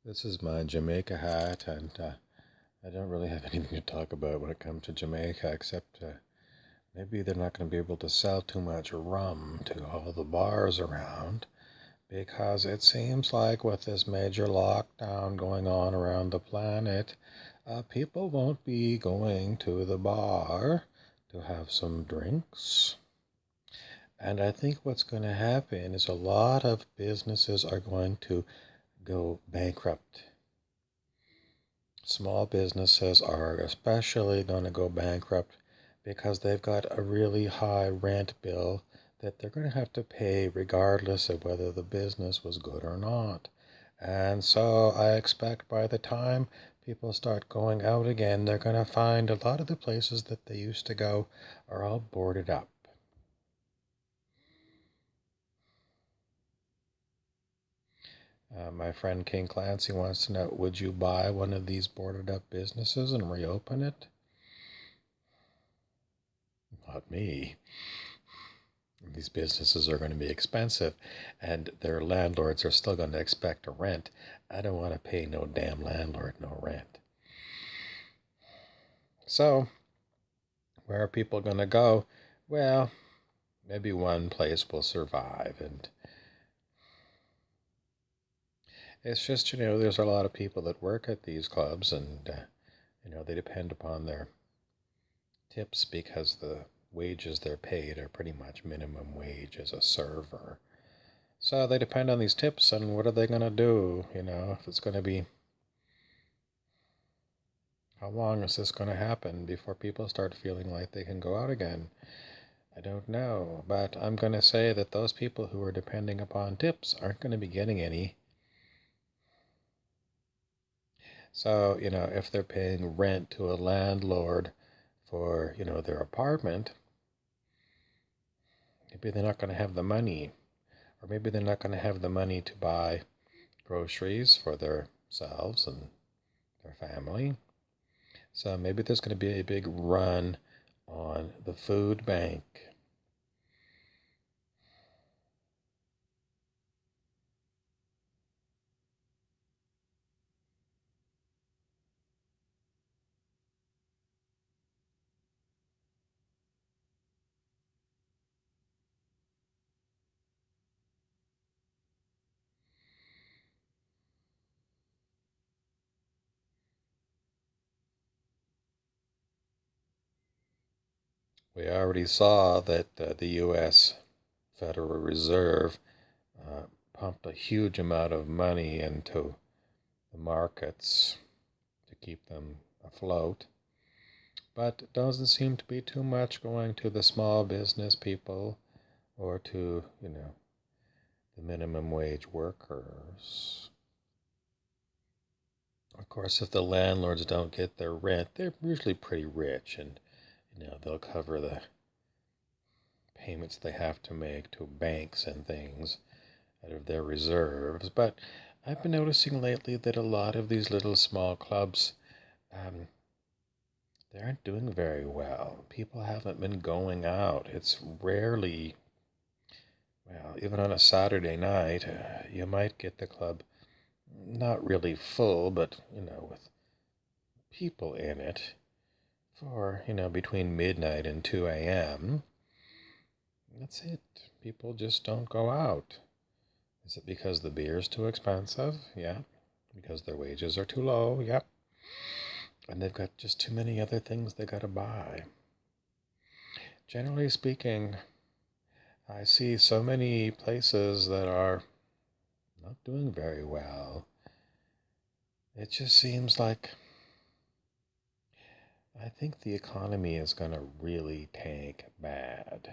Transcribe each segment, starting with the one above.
This is my Jamaica hat, and I don't really have anything to talk about when it comes to Jamaica, except maybe they're not going to be able to sell too much rum to all the bars around, because it seems like with this major lockdown going on around the planet, people won't be going to the bar to have some drinks. And I think what's going to happen is a lot of businesses are going to go bankrupt. Small businesses are especially going to go bankrupt because they've got a really high rent bill that they're going to have to pay regardless of whether the business was good or not. And so I expect by the time people start going out again, they're going to find a lot of the places that they used to go are all boarded up. My friend King Clancy wants to know, would you buy one of these boarded up businesses and reopen it? Not me. These businesses are going to be expensive, and their landlords are still going to expect a rent. I don't want to pay no damn landlord no rent. So, where are people going to go? Well, maybe one place will survive, and it's just, there's a lot of people that work at these clubs, and, they depend upon their tips because the wages they're paid are pretty much minimum wage as a server. So they depend on these tips, and what are they going to do? If it's going to be, how long is this going to happen before people start feeling like they can go out again? I don't know, but I'm going to say that those people who are depending upon tips aren't going to be getting any. So, if they're paying rent to a landlord for, their apartment, maybe they're not going to have the money. Or maybe they're not going to have the money to buy groceries for themselves and their family. So maybe there's going to be a big run on the food bank. We already saw that the U.S. Federal Reserve pumped a huge amount of money into the markets to keep them afloat. But it doesn't seem to be too much going to the small business people or to, the minimum wage workers. Of course, if the landlords don't get their rent, they're usually pretty rich, and they'll cover the payments they have to make to banks and things out of their reserves. But I've been noticing lately that a lot of these little small clubs, they aren't doing very well. People haven't been going out. It's rarely, well, even on a Saturday night, you might get the club not really full, but, with people in it for, between midnight and 2 a.m. That's it. People just don't go out. Is it because the beer is too expensive? Yeah. Because their wages are too low? Yep. And they've got just too many other things they gotta buy. Generally speaking, I see so many places that are not doing very well. It just seems like I think the economy is going to really tank bad.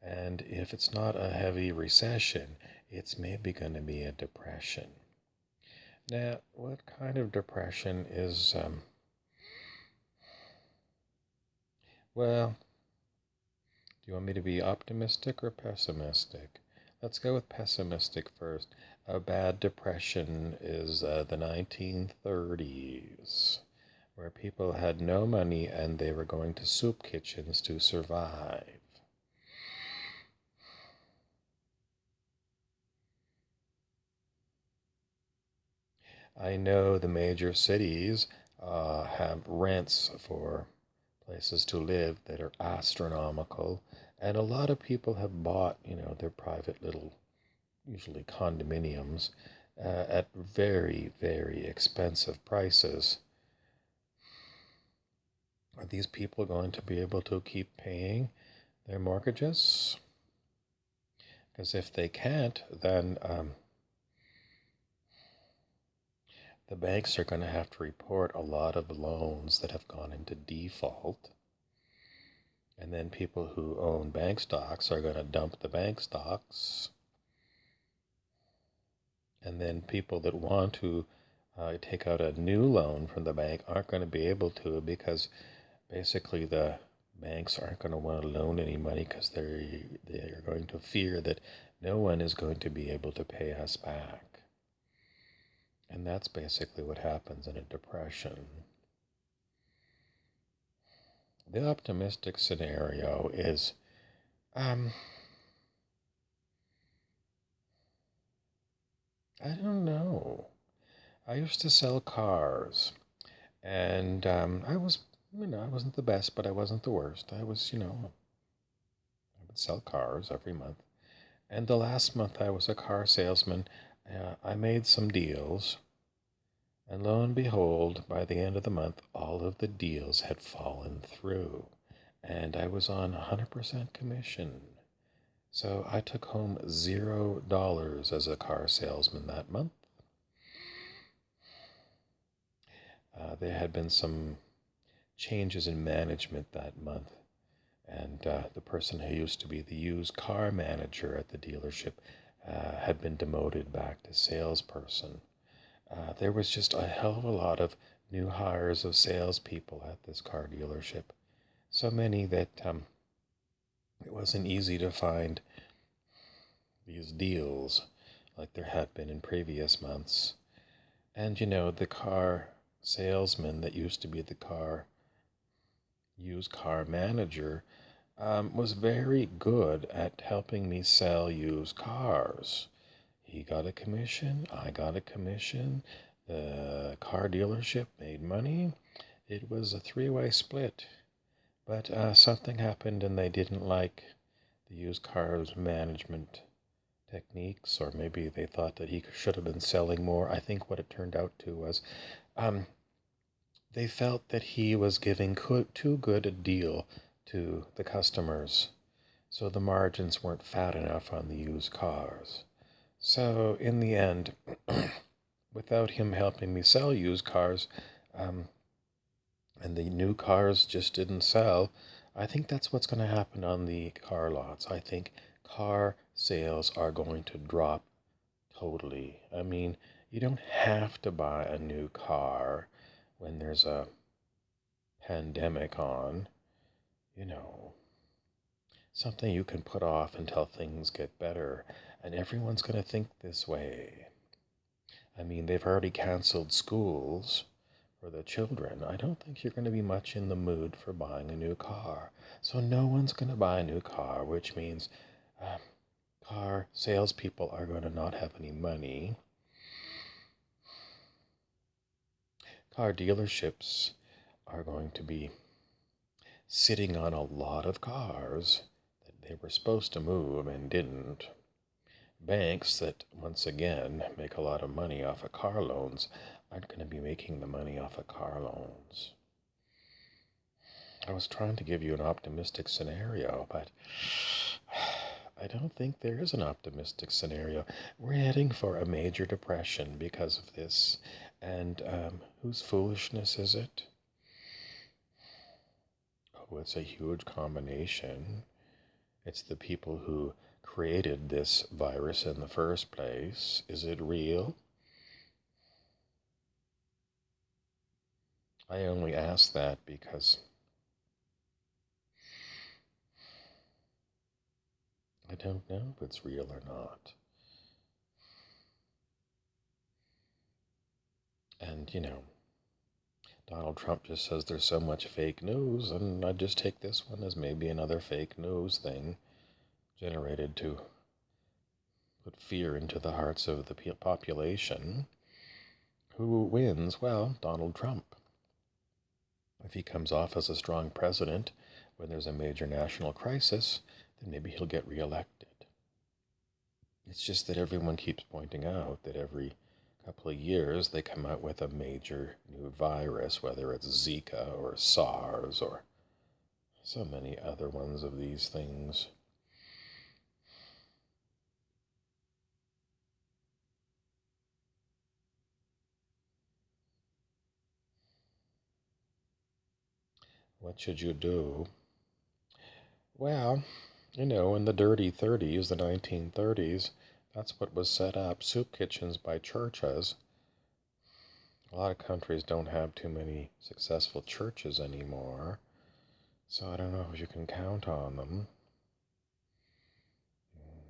And if it's not a heavy recession, it's maybe going to be a depression. Now, what kind of depression is, well, do you want me to be optimistic or pessimistic? Let's go with pessimistic first. A bad depression is the 1930s, where people had no money and they were going to soup kitchens to survive. I know the major cities have rents for places to live that are astronomical, and a lot of people have bought, their private little, usually condominiums, at very, very expensive prices. Are these people going to be able to keep paying their mortgages? Because if they can't, then the banks are going to have to report a lot of loans that have gone into default. And then people who own bank stocks are going to dump the bank stocks. And then people that want to take out a new loan from the bank aren't going to be able to, because basically the banks aren't going to want to loan any money, because they're going to fear that no one is going to be able to pay us back. And that's basically what happens in a depression. The optimistic scenario is, I don't know. I used to sell cars, and I wasn't the best, but I wasn't the worst. I would sell cars every month. And the last month I was a car salesman. I made some deals, and lo and behold, by the end of the month, all of the deals had fallen through, and I was on 100% commission. So I took home $0 as a car salesman that month. There had been some changes in management that month, and the person who used to be the used car manager at the dealership had been demoted back to salesperson. There was just a hell of a lot of new hires of salespeople at this car dealership. So many that it wasn't easy to find these deals like there had been in previous months. And the car salesman that used to be the used car manager was very good at helping me sell used cars. He got a commission, I got a commission, the car dealership made money. It was a three-way split. But something happened, and they didn't like the used cars management techniques, or maybe they thought that he should have been selling more. I think what it turned out to was they felt that he was giving too good a deal to the customers, so the margins weren't fat enough on the used cars. So in the end, without him helping me sell used cars, and the new cars just didn't sell, I think that's what's going to happen on the car lots. I think car sales are going to drop totally. I mean, you don't have to buy a new car when there's a pandemic on. Something you can put off until things get better, and everyone's going to think this way. I mean, they've already canceled schools for the children. I don't think you're going to be much in the mood for buying a new car. So no one's going to buy a new car, which means car salespeople are going to not have any money. Car dealerships are going to be sitting on a lot of cars that they were supposed to move and didn't. Banks that, once again, make a lot of money off of car loans aren't going to be making the money off of car loans. I was trying to give you an optimistic scenario, but I don't think there is an optimistic scenario. We're heading for a major depression because of this. And whose foolishness is it? Oh, it's a huge combination. It's the people who created this virus in the first place. Is it real? I only ask that because I don't know if it's real or not. And, Donald Trump just says there's so much fake news, and I just take this one as maybe another fake news thing generated to put fear into the hearts of the population. Who wins? Well, Donald Trump. If he comes off as a strong president when there's a major national crisis, then maybe he'll get reelected. It's just that everyone keeps pointing out that every couple of years they come out with a major new virus, whether it's Zika or SARS or so many other ones of these things. What should you do? Well, in the dirty 30s, the 1930s, that's what was set up, soup kitchens by churches. A lot of countries don't have too many successful churches anymore, so I don't know if you can count on them.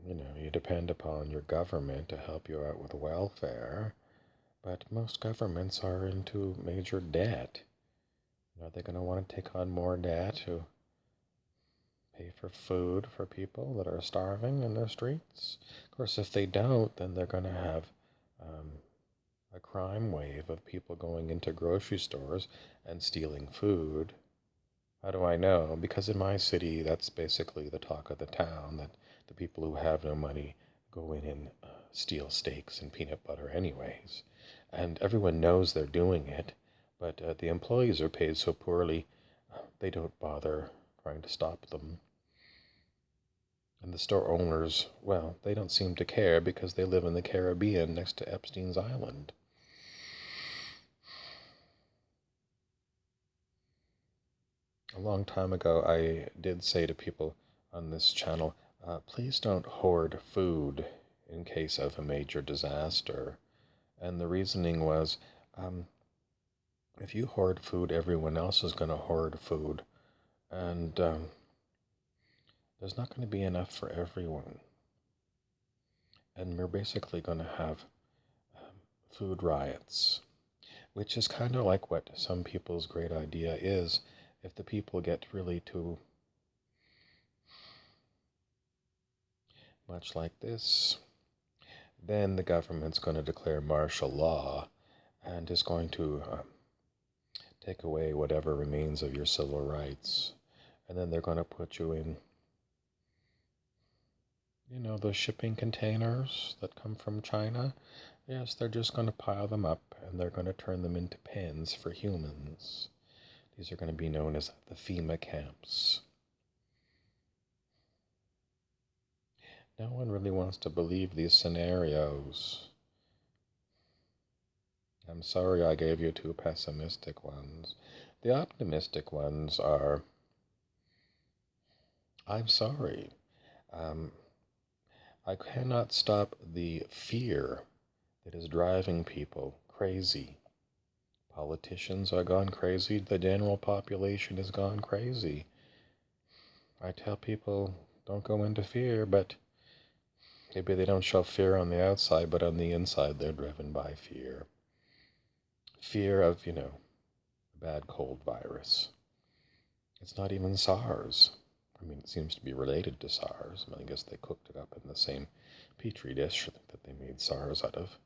You depend upon your government to help you out with welfare, but most governments are into major debt. Are they going to want to take on more debt to pay for food for people that are starving in the streets? Of course, if they don't, then they're going to have a crime wave of people going into grocery stores and stealing food. How do I know? Because in my city, that's basically the talk of the town, that the people who have no money go in and steal steaks and peanut butter anyways. And everyone knows they're doing it, but the employees are paid so poorly, they don't bother trying to stop them. And the store owners, well, they don't seem to care because they live in the Caribbean next to Epstein's Island. A long time ago, I did say to people on this channel, please don't hoard food in case of a major disaster. And the reasoning was, if you hoard food, everyone else is going to hoard food. And there's not going to be enough for everyone. And we're basically going to have food riots, which is kind of like what some people's great idea is. If the people get really too much like this, then the government's going to declare martial law and is going to take away whatever remains of your civil rights. And then they're going to put you in, those shipping containers that come from China. Yes, they're just going to pile them up and they're going to turn them into pens for humans. These are going to be known as the FEMA camps. No one really wants to believe these scenarios. I'm sorry I gave you two pessimistic ones. The optimistic ones are, I'm sorry. I cannot stop the fear that is driving people crazy. Politicians are gone crazy. The general population has gone crazy. I tell people, don't go into fear, but maybe they don't show fear on the outside, but on the inside they're driven by fear. Fear of, a bad cold virus. It's not even SARS. I mean, it seems to be related to SARS. I guess they cooked it up in the same petri dish that they made SARS out of.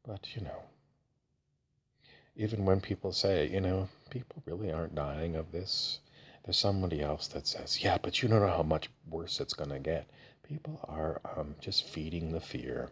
But, even when people say, people really aren't dying of this, there's somebody else that says, yeah, but you don't know how much worse it's going to get. People are just feeding the fear.